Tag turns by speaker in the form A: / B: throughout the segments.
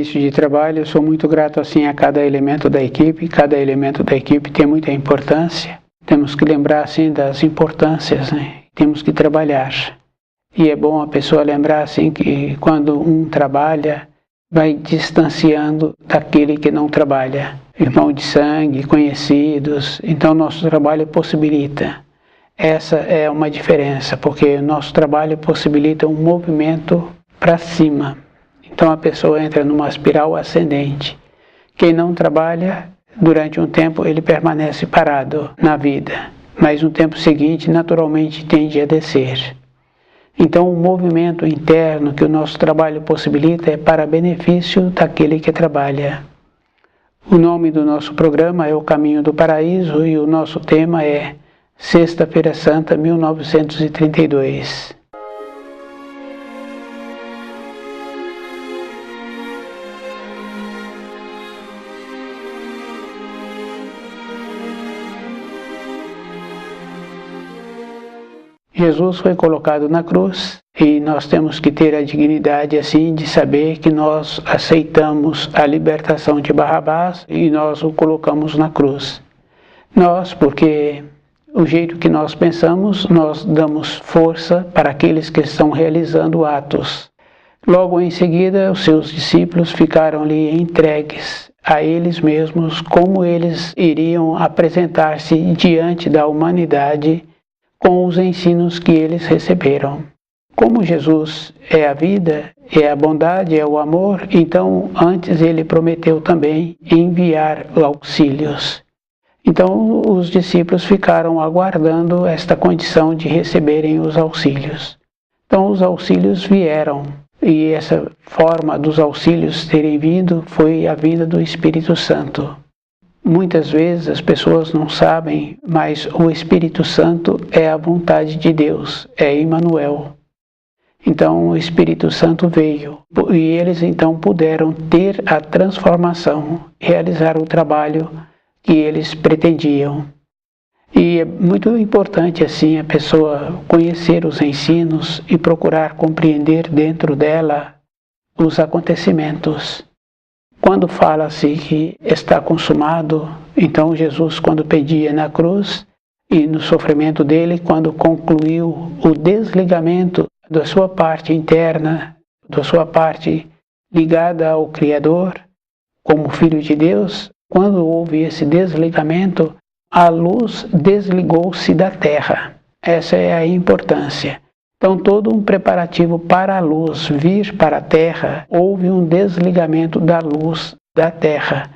A: início de trabalho, eu sou muito grato assim a cada elemento da equipe. Cada elemento da equipe tem muita importância. Temos que lembrar assim das importâncias, né? Temos que trabalhar. E é bom a pessoa lembrar assim que quando um trabalha, vai distanciando daquele que não trabalha. Irmão de sangue, conhecidos. Então nosso trabalho possibilita. Essa é uma diferença, porque o nosso trabalho possibilita um movimento para cima. Então a pessoa entra numa espiral ascendente. Quem não trabalha, durante um tempo ele permanece parado na vida, mas no tempo seguinte naturalmente tende a descer. Então o movimento interno que o nosso trabalho possibilita é para benefício daquele que trabalha. O nome do nosso programa é O Caminho do Paraíso e o nosso tema é Sexta-feira Santa, 1932. Jesus foi colocado na cruz e nós temos que ter a dignidade assim de saber que nós aceitamos a libertação de Barrabás e nós o colocamos na cruz. Nós, porque o jeito que nós pensamos, nós damos força para aqueles que estão realizando atos. Logo em seguida, os seus discípulos ficaram ali entregues a eles mesmos, como eles iriam apresentar-se diante da humanidade com os ensinos que eles receberam. Como Jesus é a vida, é a bondade, é o amor, então antes ele prometeu também enviar auxílios. Então os discípulos ficaram aguardando esta condição de receberem os auxílios. Então os auxílios vieram, e essa forma dos auxílios terem vindo foi a vinda do Espírito Santo. Muitas vezes as pessoas não sabem, mas o Espírito Santo é a vontade de Deus, é Emmanuel. Então o Espírito Santo veio e eles então puderam ter a transformação, realizar o trabalho que eles pretendiam. E é muito importante assim a pessoa conhecer os ensinos e procurar compreender dentro dela os acontecimentos. Quando fala-se que está consumado, então Jesus, quando pedia na cruz e no sofrimento dele, quando concluiu o desligamento da sua parte interna, da sua parte ligada ao Criador, como Filho de Deus, quando houve esse desligamento, a luz desligou-se da terra. Essa é a importância. Então, todo um preparativo para a luz vir para a Terra, houve um desligamento da luz da Terra.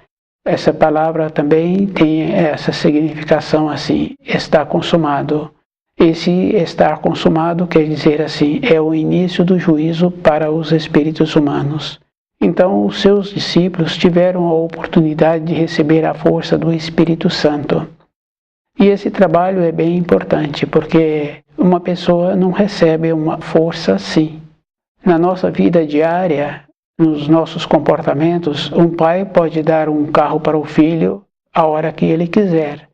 A: Essa palavra também tem essa significação assim, está consumado. Esse estar consumado quer dizer assim, é o início do juízo para os espíritos humanos. Então, os seus discípulos tiveram a oportunidade de receber a força do Espírito Santo. E esse trabalho é bem importante, porque uma pessoa não recebe uma força assim. Na nossa vida diária, nos nossos comportamentos, um pai pode dar um carro para o filho a hora que ele quiser.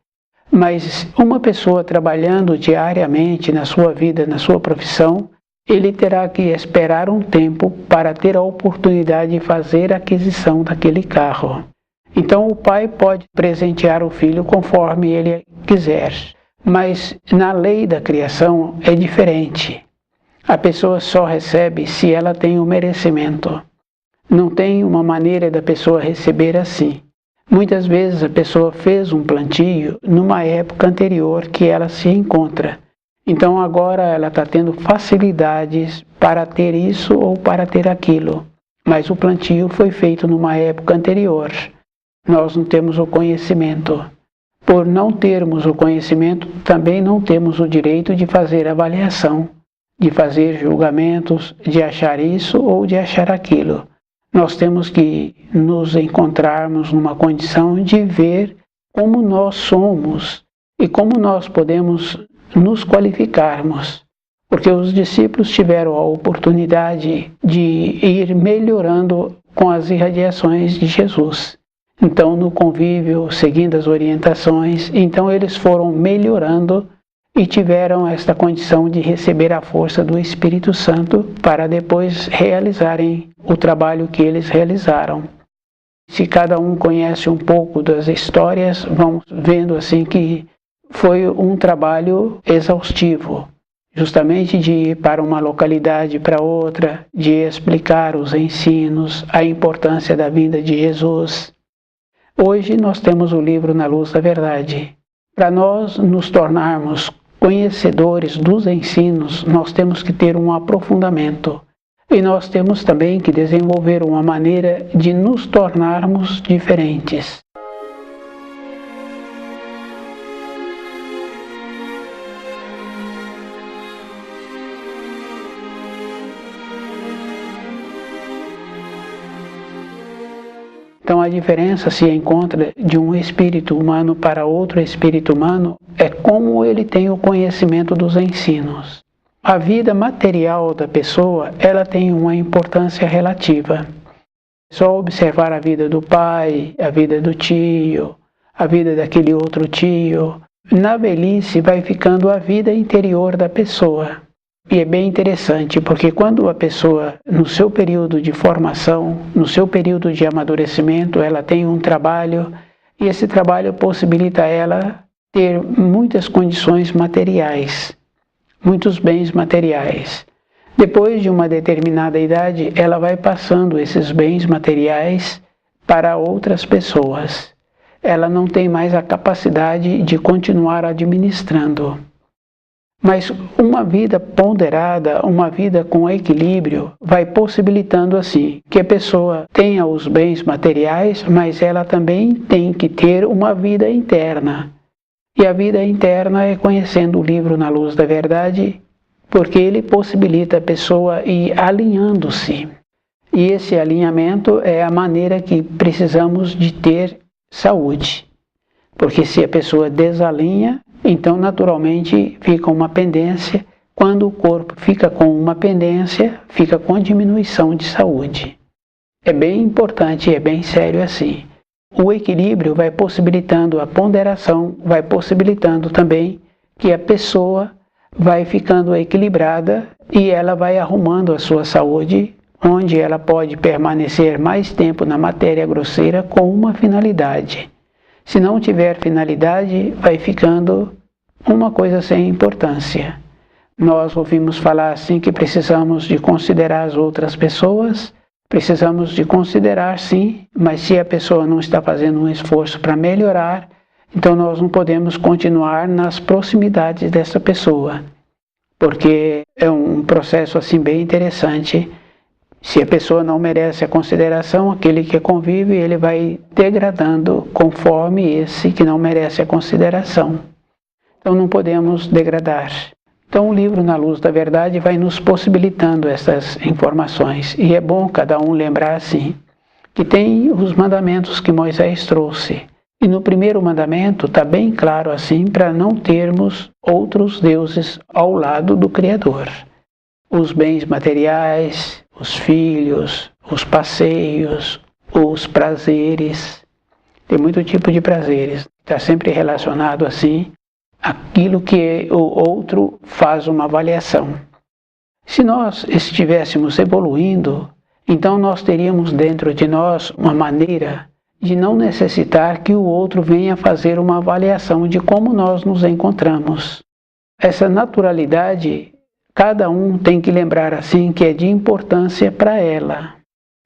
A: Mas uma pessoa trabalhando diariamente na sua vida, na sua profissão, ele terá que esperar um tempo para ter a oportunidade de fazer a aquisição daquele carro. Então o pai pode presentear o filho conforme ele quiser, mas na lei da criação é diferente. A pessoa só recebe se ela tem o merecimento. Não tem uma maneira da pessoa receber assim. Muitas vezes a pessoa fez um plantio numa época anterior que ela se encontra. Então agora ela está tendo facilidades para ter isso ou para ter aquilo. Mas o plantio foi feito numa época anterior. Nós não temos o conhecimento. Por não termos o conhecimento, também não temos o direito de fazer avaliação, de fazer julgamentos, de achar isso ou de achar aquilo. Nós temos que nos encontrarmos numa condição de ver como nós somos e como nós podemos nos qualificarmos. Porque os discípulos tiveram a oportunidade de ir melhorando com as irradiações de Jesus. Então, no convívio, seguindo as orientações, então eles foram melhorando e tiveram esta condição de receber a força do Espírito Santo para depois realizarem o trabalho que eles realizaram. Se cada um conhece um pouco das histórias, vamos vendo assim que foi um trabalho exaustivo, justamente de ir para uma localidade para outra, de explicar os ensinos, a importância da vinda de Jesus. Hoje nós temos o livro Na Luz da Verdade. Para nós nos tornarmos conhecedores dos ensinos, nós temos que ter um aprofundamento. E nós temos também que desenvolver uma maneira de nos tornarmos diferentes. Então a diferença se encontra de um espírito humano para outro espírito humano é como ele tem o conhecimento dos ensinos. A vida material da pessoa, ela tem uma importância relativa. Só observar a vida do pai, a vida do tio, a vida daquele outro tio. Na velhice vai ficando a vida interior da pessoa. E é bem interessante, porque quando a pessoa, no seu período de formação, no seu período de amadurecimento, ela tem um trabalho, e esse trabalho possibilita ela ter muitas condições materiais, muitos bens materiais. Depois de uma determinada idade, ela vai passando esses bens materiais para outras pessoas. Ela não tem mais a capacidade de continuar administrando. Mas uma vida ponderada, uma vida com equilíbrio, vai possibilitando assim que a pessoa tenha os bens materiais, mas ela também tem que ter uma vida interna. E a vida interna é conhecendo o livro Na Luz da Verdade, porque ele possibilita a pessoa ir alinhando-se. E esse alinhamento é a maneira que precisamos de ter saúde. Porque se a pessoa desalinha, então naturalmente fica uma pendência. Quando o corpo fica com uma pendência, fica com diminuição de saúde. É bem importante, é bem sério assim. O equilíbrio vai possibilitando a ponderação, vai possibilitando também que a pessoa vai ficando equilibrada e ela vai arrumando a sua saúde, onde ela pode permanecer mais tempo na matéria grosseira com uma finalidade. Se não tiver finalidade, vai ficando uma coisa sem importância. Nós ouvimos falar assim que precisamos de considerar as outras pessoas, precisamos de considerar sim, mas se a pessoa não está fazendo um esforço para melhorar, então nós não podemos continuar nas proximidades dessa pessoa, porque é um processo assim bem interessante. Se a pessoa não merece a consideração, aquele que convive, ele vai degradando conforme esse que não merece a consideração. Então não podemos degradar. Então o livro Na Luz da Verdade vai nos possibilitando essas informações. E é bom cada um lembrar assim, que tem os mandamentos que Moisés trouxe. E no primeiro mandamento está bem claro assim, para não termos outros deuses ao lado do Criador. Os bens materiais, os filhos, os passeios, os prazeres. Tem muito tipo de prazeres. Está sempre relacionado assim aquilo que o outro faz uma avaliação. Se nós estivéssemos evoluindo, então nós teríamos dentro de nós uma maneira de não necessitar que o outro venha fazer uma avaliação de como nós nos encontramos. Essa naturalidade, cada um tem que lembrar assim que é de importância para ela.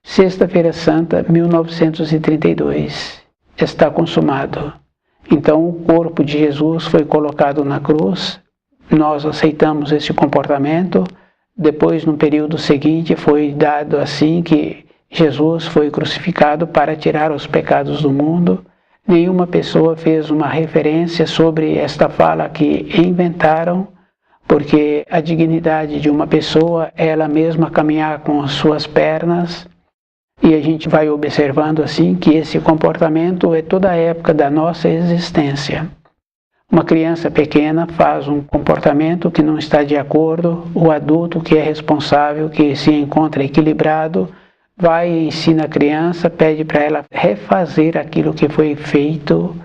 A: Sexta-feira Santa, 1932. Está consumado. Então o corpo de Jesus foi colocado na cruz, nós aceitamos esse comportamento, depois no período seguinte foi dado assim que Jesus foi crucificado para tirar os pecados do mundo. Nenhuma pessoa fez uma referência sobre esta fala que inventaram, porque a dignidade de uma pessoa é ela mesma caminhar com as suas pernas, e a gente vai observando assim que esse comportamento é toda a época da nossa existência. Uma criança pequena faz um comportamento que não está de acordo, o adulto que é responsável, que se encontra equilibrado, vai e ensina a criança, pede para ela refazer aquilo que foi feito,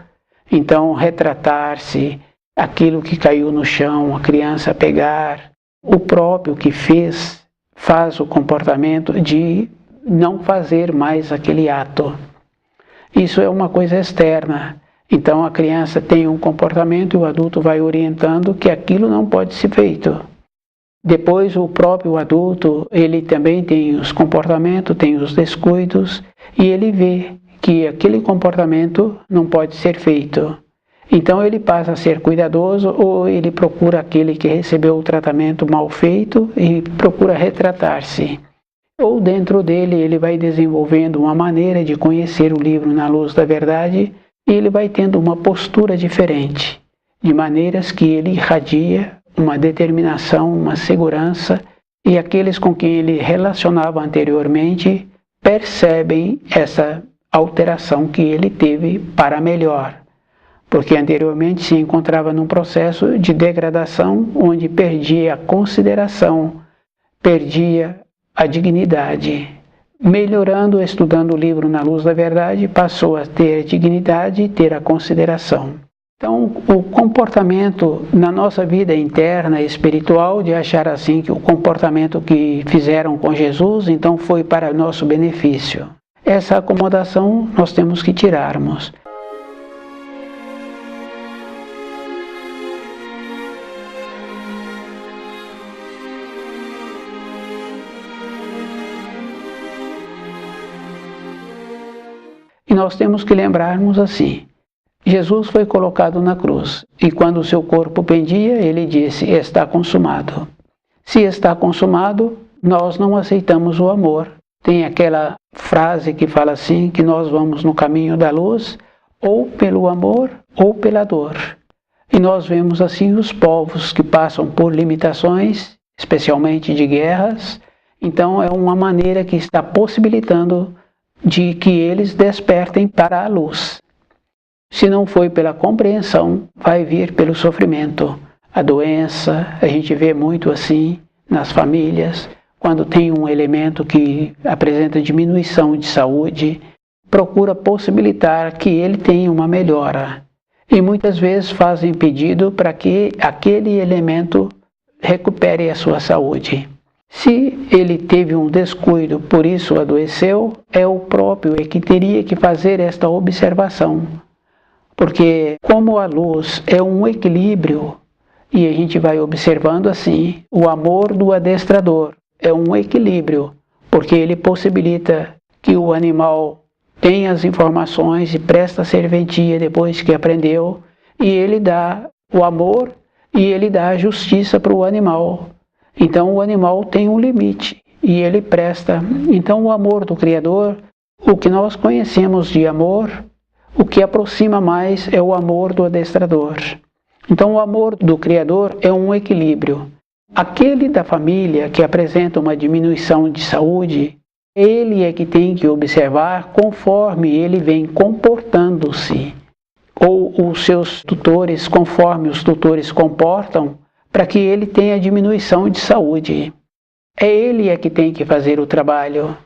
A: então retratar-se, aquilo que caiu no chão, a criança pegar, o próprio que faz o comportamento de não fazer mais aquele ato. Isso é uma coisa externa. Então a criança tem um comportamento e o adulto vai orientando que aquilo não pode ser feito. Depois o próprio adulto, ele também tem os comportamentos, tem os descuidos e ele vê que aquele comportamento não pode ser feito. Então ele passa a ser cuidadoso ou ele procura aquele que recebeu o tratamento mal feito e procura retratar-se. Ou dentro dele ele vai desenvolvendo uma maneira de conhecer o livro na luz da verdade e ele vai tendo uma postura diferente, de maneiras que ele irradia uma determinação, uma segurança e aqueles com quem ele relacionava anteriormente percebem essa alteração que ele teve para melhor. Porque anteriormente se encontrava num processo de degradação onde perdia a consideração, perdia a dignidade. Melhorando, estudando o livro na luz da verdade, passou a ter a dignidade e ter a consideração. Então, o comportamento na nossa vida interna espiritual, de achar assim que o comportamento que fizeram com Jesus, então foi para nosso benefício. Essa acomodação nós temos que tirarmos. E nós temos que lembrarmos assim, Jesus foi colocado na cruz, e quando o seu corpo pendia, ele disse, está consumado. Se está consumado, nós não aceitamos o amor. Tem aquela frase que fala assim, que nós vamos no caminho da luz, ou pelo amor, ou pela dor. E nós vemos assim os povos que passam por limitações, especialmente de guerras, então é uma maneira que está possibilitando de que eles despertem para a luz. Se não foi pela compreensão, vai vir pelo sofrimento. A doença, a gente vê muito assim nas famílias, quando tem um elemento que apresenta diminuição de saúde, procura possibilitar que ele tenha uma melhora. E muitas vezes fazem pedido para que aquele elemento recupere a sua saúde. Se ele teve um descuido, por isso adoeceu, é o próprio que teria que fazer esta observação. Porque como a luz é um equilíbrio, e a gente vai observando assim, o amor do adestrador é um equilíbrio, porque ele possibilita que o animal tenha as informações e presta serventia depois que aprendeu, e ele dá o amor e ele dá a justiça para o animal. Então o animal tem um limite e ele presta. Então o amor do Criador, o que nós conhecemos de amor, o que aproxima mais é o amor do adestrador. Então o amor do Criador é um equilíbrio. Aquele da família que apresenta uma diminuição de saúde, ele é que tem que observar conforme ele vem comportando-se, ou os seus tutores, conforme os tutores comportam, para que ele tenha diminuição de saúde. É ele que tem que fazer o trabalho.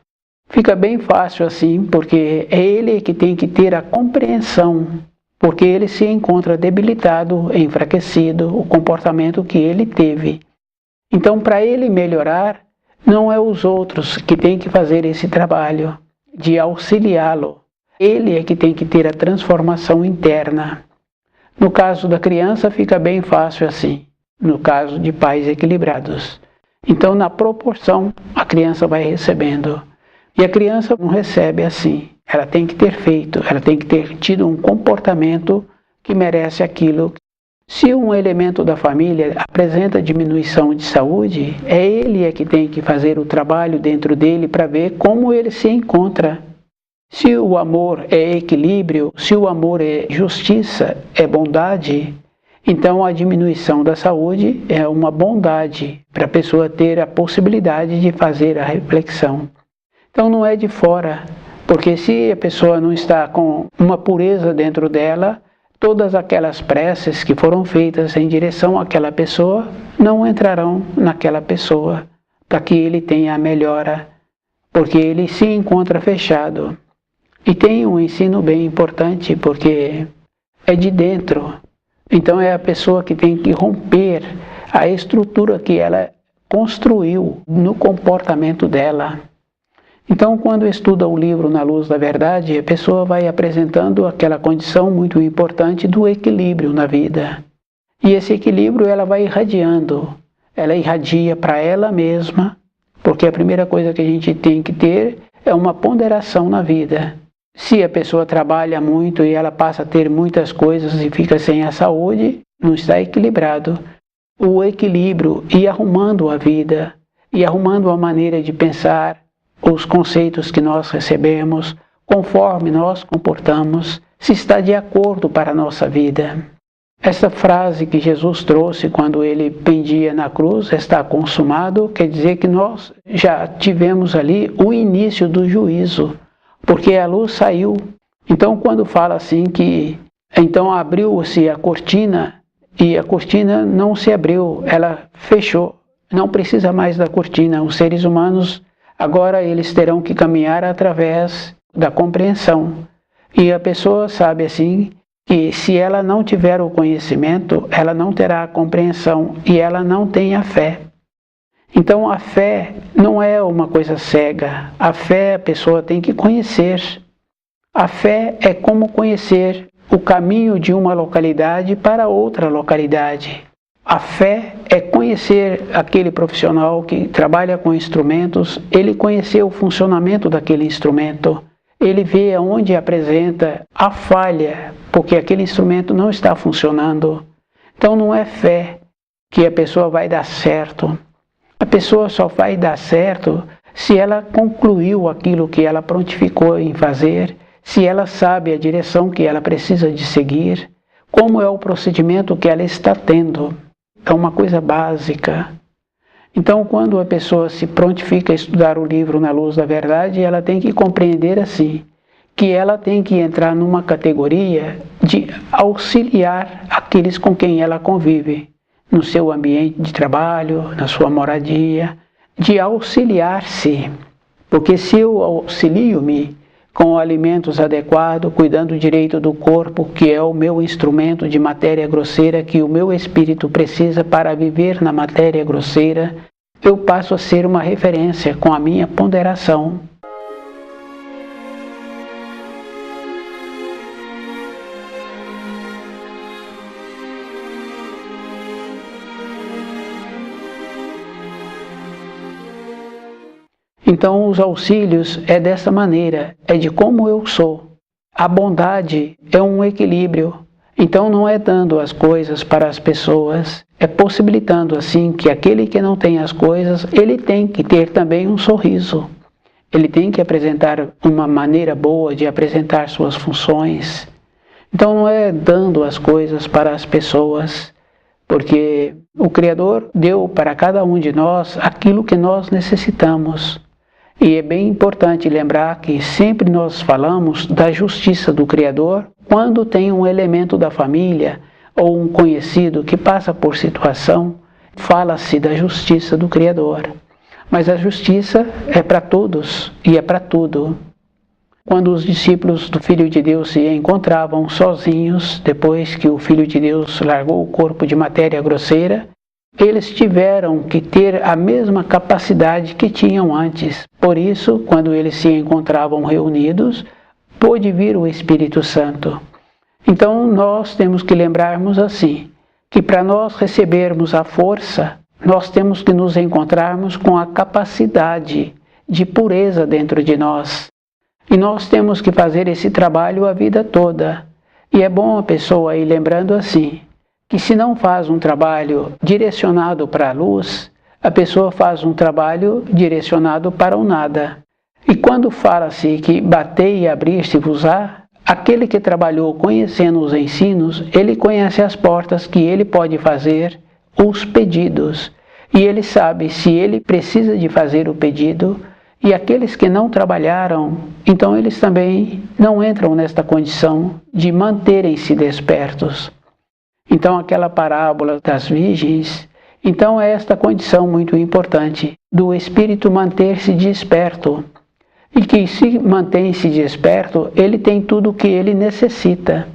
A: Fica bem fácil assim, porque é ele que tem que ter a compreensão, porque ele se encontra debilitado, enfraquecido, o comportamento que ele teve. Então, para ele melhorar, não é os outros que têm que fazer esse trabalho de auxiliá-lo. Ele é que tem que ter a transformação interna. No caso da criança, fica bem fácil assim. No caso de pais equilibrados. Então, na proporção, a criança vai recebendo. E a criança não recebe assim. Ela tem que ter feito, ela tem que ter tido um comportamento que merece aquilo. Se um elemento da família apresenta diminuição de saúde, é ele que tem que fazer o trabalho dentro dele para ver como ele se encontra. Se o amor é equilíbrio, se o amor é justiça, é bondade, então a diminuição da saúde é uma bondade para a pessoa ter a possibilidade de fazer a reflexão. Então não é de fora, porque se a pessoa não está com uma pureza dentro dela, todas aquelas preces que foram feitas em direção àquela pessoa não entrarão naquela pessoa, para que ele tenha a melhora, porque ele se encontra fechado. E tem um ensino bem importante, porque é de dentro. Então é a pessoa que tem que romper a estrutura que ela construiu no comportamento dela. Então, quando estuda o livro Na Luz da Verdade, a pessoa vai apresentando aquela condição muito importante do equilíbrio na vida. E esse equilíbrio ela vai irradiando. Ela irradia para ela mesma, porque a primeira coisa que a gente tem que ter é uma ponderação na vida. Se a pessoa trabalha muito e ela passa a ter muitas coisas e fica sem a saúde, não está equilibrado. O equilíbrio e arrumando a vida, e arrumando a maneira de pensar, os conceitos que nós recebemos, conforme nós comportamos, se está de acordo para a nossa vida. Essa frase que Jesus trouxe quando ele pendia na cruz, está consumado, quer dizer que nós já tivemos ali o início do juízo, porque a luz saiu. Então quando fala assim que então abriu-se a cortina, e a cortina não se abriu, ela fechou. Não precisa mais da cortina. Os seres humanos agora eles terão que caminhar através da compreensão. E a pessoa sabe assim que se ela não tiver o conhecimento, ela não terá a compreensão e ela não tem a fé. Então a fé não é uma coisa cega. A fé a pessoa tem que conhecer. A fé é como conhecer o caminho de uma localidade para outra localidade. A fé é conhecer aquele profissional que trabalha com instrumentos, ele conhecer o funcionamento daquele instrumento, ele vê onde apresenta a falha, porque aquele instrumento não está funcionando. Então não é fé que a pessoa vai dar certo. A pessoa só vai dar certo se ela concluiu aquilo que ela prontificou em fazer, se ela sabe a direção que ela precisa de seguir, como é o procedimento que ela está tendo. É uma coisa básica. Então, quando a pessoa se prontifica a estudar o livro Na Luz da Verdade, ela tem que compreender assim, que ela tem que entrar numa categoria de auxiliar aqueles com quem ela convive, no seu ambiente de trabalho, na sua moradia, de auxiliar-se. Porque se eu auxilio-me com alimentos adequados, cuidando direito do corpo, que é o meu instrumento de matéria grosseira, que o meu espírito precisa para viver na matéria grosseira, eu passo a ser uma referência com a minha ponderação. Então os auxílios é dessa maneira, é de como eu sou. A bondade é um equilíbrio, então não é dando as coisas para as pessoas, é possibilitando assim que aquele que não tem as coisas, ele tem que ter também um sorriso. Ele tem que apresentar uma maneira boa de apresentar suas funções. Então não é dando as coisas para as pessoas, porque o Criador deu para cada um de nós aquilo que nós necessitamos. E é bem importante lembrar que sempre nós falamos da justiça do Criador quando tem um elemento da família ou um conhecido que passa por situação, fala-se da justiça do Criador. Mas a justiça é para todos e é para tudo. Quando os discípulos do Filho de Deus se encontravam sozinhos, depois que o Filho de Deus largou o corpo de matéria grosseira, eles tiveram que ter a mesma capacidade que tinham antes. Por isso, quando eles se encontravam reunidos, pôde vir o Espírito Santo. Então, nós temos que lembrarmos assim, que para nós recebermos a força, nós temos que nos encontrarmos com a capacidade de pureza dentro de nós. E nós temos que fazer esse trabalho a vida toda. E é bom a pessoa ir lembrando assim, que se não faz um trabalho direcionado para a luz, a pessoa faz um trabalho direcionado para o nada. E quando fala-se que bater e abrir-se-vos-á, aquele que trabalhou conhecendo os ensinos, ele conhece as portas que ele pode fazer, os pedidos. E ele sabe se ele precisa de fazer o pedido, e aqueles que não trabalharam, então eles também não entram nesta condição de manterem-se despertos. Então aquela parábola das virgens, então é esta condição muito importante do espírito manter-se desperto. E que se mantém-se desperto, ele tem tudo o que ele necessita.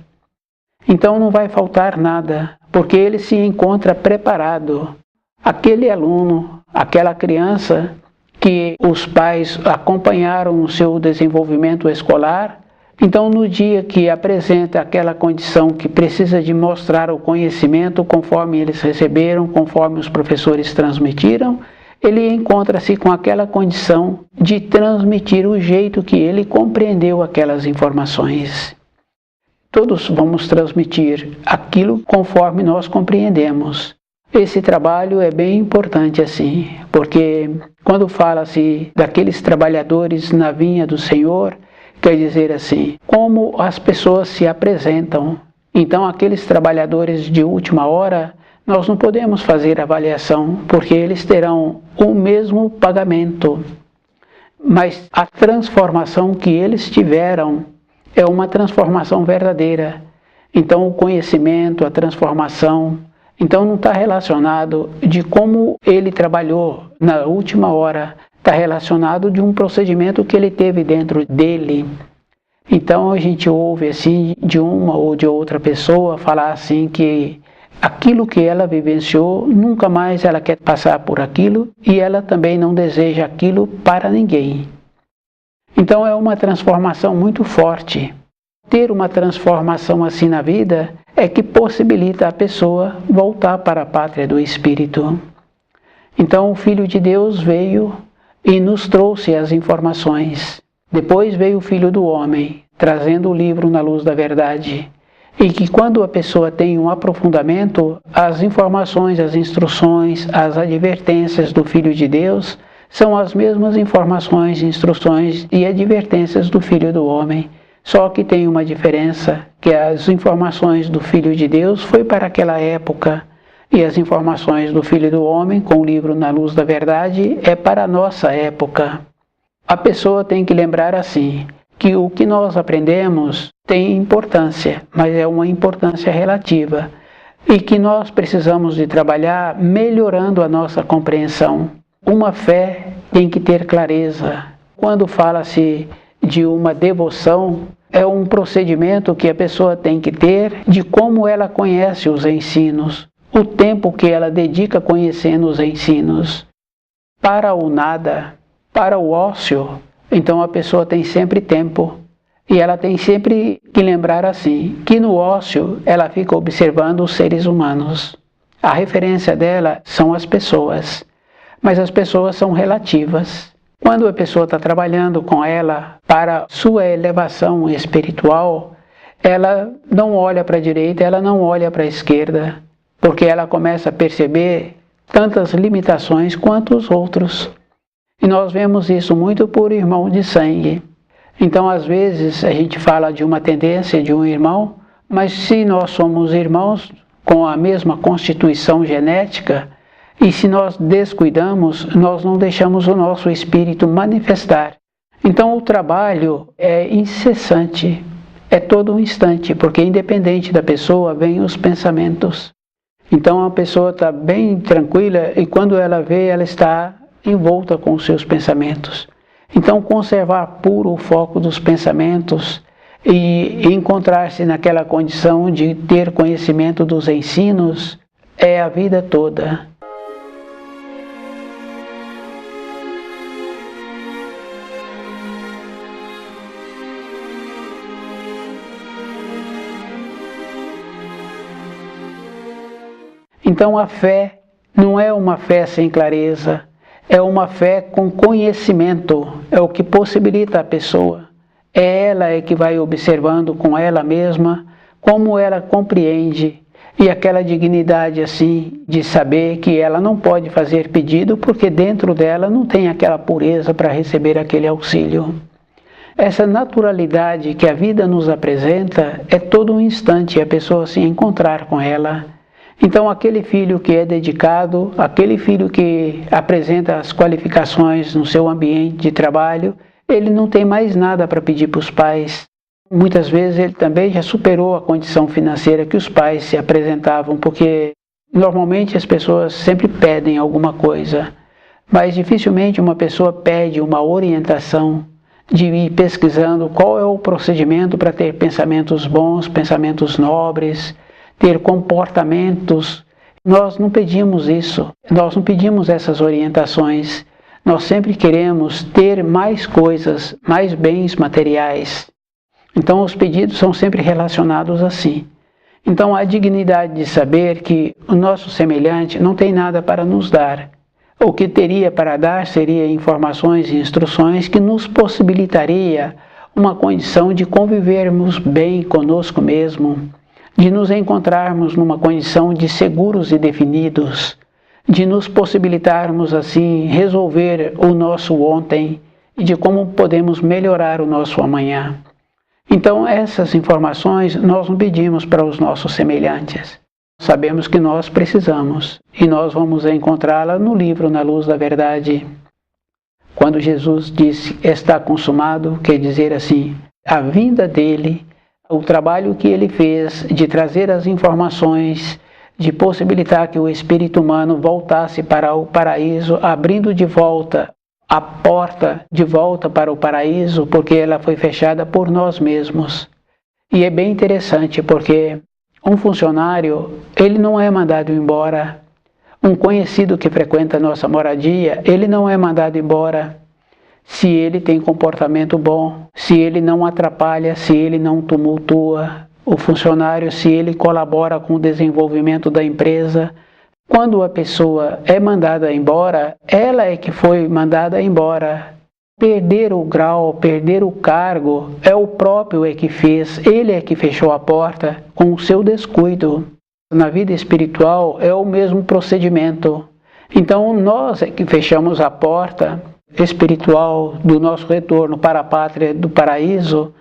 A: Então não vai faltar nada, porque ele se encontra preparado. Aquele aluno, aquela criança que os pais acompanharam no seu desenvolvimento escolar, então no dia que apresenta aquela condição que precisa de mostrar o conhecimento conforme eles receberam, conforme os professores transmitiram, ele encontra-se com aquela condição de transmitir o jeito que ele compreendeu aquelas informações. Todos vamos transmitir aquilo conforme nós compreendemos. Esse trabalho é bem importante assim, porque quando fala-se daqueles trabalhadores na vinha do Senhor, quer dizer assim, como as pessoas se apresentam. Então aqueles trabalhadores de última hora, nós não podemos fazer avaliação, porque eles terão o mesmo pagamento. Mas a transformação que eles tiveram é uma transformação verdadeira. Então o conhecimento, a transformação, então não está relacionado de como ele trabalhou na última hora, está relacionado de um procedimento que ele teve dentro dele. Então a gente ouve assim de uma ou de outra pessoa falar assim que aquilo que ela vivenciou, nunca mais ela quer passar por aquilo e ela também não deseja aquilo para ninguém. Então é uma transformação muito forte. Ter uma transformação assim na vida é que possibilita a pessoa voltar para a pátria do Espírito. Então o Filho de Deus veio e nos trouxe as informações. Depois veio o Filho do Homem, trazendo o livro na luz da verdade. E que quando a pessoa tem um aprofundamento, as informações, as instruções, as advertências do Filho de Deus são as mesmas informações, instruções e advertências do Filho do Homem. Só que tem uma diferença, que as informações do Filho de Deus foi para aquela época, e as informações do Filho do Homem, com o livro na luz da verdade, é para a nossa época. A pessoa tem que lembrar assim, que o que nós aprendemos tem importância, mas é uma importância relativa, e que nós precisamos de trabalhar melhorando a nossa compreensão. Uma fé tem que ter clareza. Quando fala-se de uma devoção, é um procedimento que a pessoa tem que ter de como ela conhece os ensinos, o tempo que ela dedica conhecendo os ensinos. Para o nada, para o ócio, então a pessoa tem sempre tempo. E ela tem sempre que lembrar assim, que no ócio ela fica observando os seres humanos. A referência dela são as pessoas, mas as pessoas são relativas. Quando a pessoa está trabalhando com ela para sua elevação espiritual, ela não olha para a direita, ela não olha para a esquerda, porque ela começa a perceber tantas limitações quanto os outros. E nós vemos isso muito por irmão de sangue. Então, às vezes, a gente fala de uma tendência de um irmão, mas se nós somos irmãos com a mesma constituição genética, e se nós descuidamos, nós não deixamos o nosso espírito manifestar. Então o trabalho é incessante, é todo um instante, porque independente da pessoa, vêm os pensamentos. Então a pessoa está bem tranquila e quando ela vê, ela está envolta com os seus pensamentos. Então conservar puro o foco dos pensamentos e encontrar-se naquela condição de ter conhecimento dos ensinos é a vida toda. Então a fé não é uma fé sem clareza, é uma fé com conhecimento, é o que possibilita a pessoa. É ela que vai observando com ela mesma como ela compreende e aquela dignidade assim de saber que ela não pode fazer pedido porque dentro dela não tem aquela pureza para receber aquele auxílio. Essa naturalidade que a vida nos apresenta é todo um instante a pessoa se encontrar com ela. Então aquele filho que é dedicado, aquele filho que apresenta as qualificações no seu ambiente de trabalho, ele não tem mais nada para pedir para os pais. Muitas vezes ele também já superou a condição financeira que os pais se apresentavam, porque normalmente as pessoas sempre pedem alguma coisa, mas dificilmente uma pessoa pede uma orientação de ir pesquisando qual é o procedimento para ter pensamentos bons, pensamentos nobres, ter comportamentos. Nós não pedimos isso, nós não pedimos essas orientações. Nós sempre queremos ter mais coisas, mais bens materiais. Então os pedidos são sempre relacionados assim. Então a dignidade de saber que o nosso semelhante não tem nada para nos dar. O que teria para dar seria informações e instruções que nos possibilitaria uma condição de convivermos bem conosco mesmo, de nos encontrarmos numa condição de seguros e definidos, de nos possibilitarmos assim resolver o nosso ontem e de como podemos melhorar o nosso amanhã. Então essas informações nós não pedimos para os nossos semelhantes. Sabemos que nós precisamos e nós vamos encontrá-la no livro Na Luz da Verdade. Quando Jesus disse está consumado, quer dizer assim, a vinda dele, o trabalho que ele fez de trazer as informações, de possibilitar que o espírito humano voltasse para o paraíso, abrindo de volta a porta de volta para o paraíso, porque ela foi fechada por nós mesmos. E é bem interessante porque um funcionário, ele não é mandado embora. Um conhecido que frequenta a nossa moradia, ele não é mandado embora se ele tem comportamento bom, se ele não atrapalha, se ele não tumultua. O funcionário, se ele colabora com o desenvolvimento da empresa. Quando a pessoa é mandada embora, ela é que foi mandada embora. Perder o grau, perder o cargo, é o próprio que fez, ele é que fechou a porta com o seu descuido. Na vida espiritual é o mesmo procedimento. Então nós é que fechamos a porta espiritual do nosso retorno para a pátria do paraíso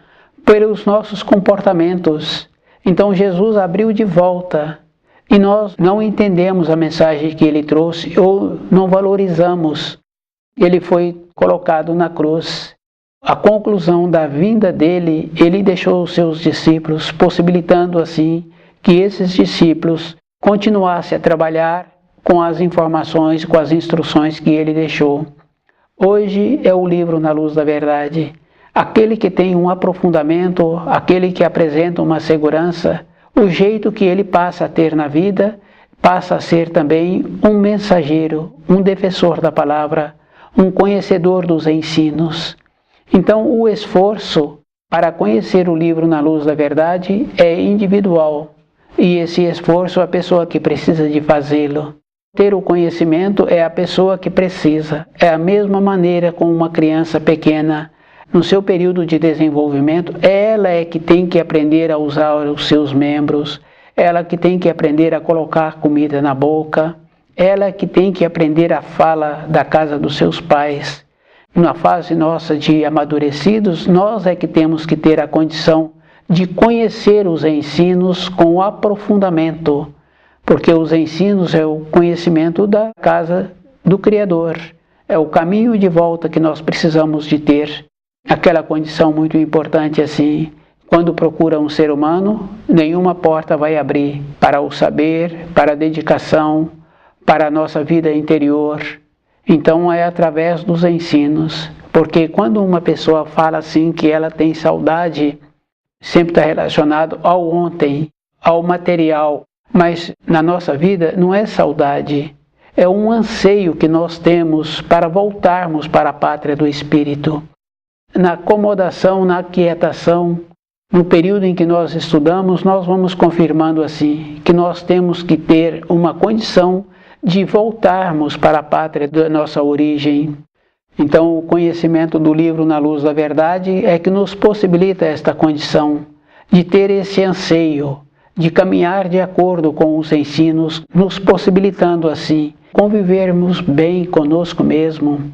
A: pelos nossos comportamentos. Então Jesus abriu de volta e nós não entendemos a mensagem que ele trouxe ou não valorizamos. Ele foi colocado na cruz. A conclusão da vinda dele, ele deixou os seus discípulos, possibilitando assim que esses discípulos continuassem a trabalhar com as informações, com as instruções que ele deixou. Hoje é o livro Na Luz da Verdade. Aquele que tem um aprofundamento, aquele que apresenta uma segurança, o jeito que ele passa a ter na vida, passa a ser também um mensageiro, um defensor da palavra, um conhecedor dos ensinos. Então, o esforço para conhecer o livro Na Luz da Verdade é individual. E esse esforço, a pessoa que precisa de fazê-lo. Ter o conhecimento é a pessoa que precisa. É a mesma maneira com uma criança pequena. No seu período de desenvolvimento, ela é que tem que aprender a usar os seus membros. Ela que tem que aprender a colocar comida na boca. Ela que tem que aprender a fala da casa dos seus pais. Na fase nossa de amadurecidos, nós é que temos que ter a condição de conhecer os ensinos com aprofundamento, porque os ensinos é o conhecimento da casa do Criador, é o caminho de volta que nós precisamos de ter. Aquela condição muito importante assim, quando procura um ser humano, nenhuma porta vai abrir para o saber, para a dedicação, para a nossa vida interior. Então é através dos ensinos, porque quando uma pessoa fala assim que ela tem saudade, sempre está relacionado ao ontem, ao material, mas na nossa vida não é saudade, é um anseio que nós temos para voltarmos para a pátria do Espírito. Na acomodação, na aquietação, no período em que nós estudamos, nós vamos confirmando assim, que nós temos que ter uma condição de voltarmos para a pátria da nossa origem. Então, o conhecimento do livro Na Luz da Verdade é que nos possibilita esta condição de ter esse anseio, de caminhar de acordo com os ensinos, nos possibilitando assim convivermos bem conosco mesmo,